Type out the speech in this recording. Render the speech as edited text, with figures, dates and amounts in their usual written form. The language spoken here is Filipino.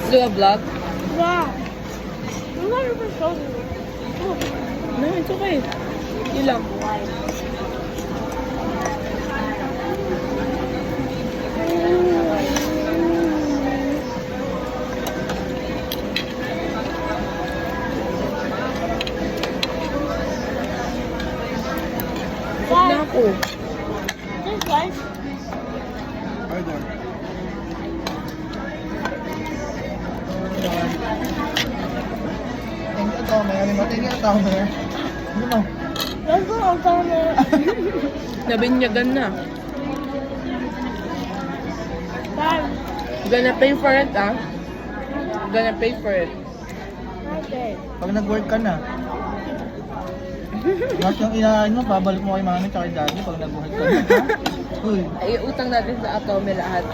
Do a vlog? Yeah. I'm not even showing you. Oh. No, it's okay. Yun lang. Huwag na ako. This one. Hi there. Thank you, Tomer. Thank you, Tomer. Ano mo? Let's go on somewhere. Nabinyagan na. Dad. Gonna pay for it, ah. Gonna pay for it. Okay. Pag nag-work ka na. Lahat yung inaayos mo, babalik mo kay mami at kay daddy pag nag-work ka na. Ha? Uy. Ay, utang natin sa Atome lahat.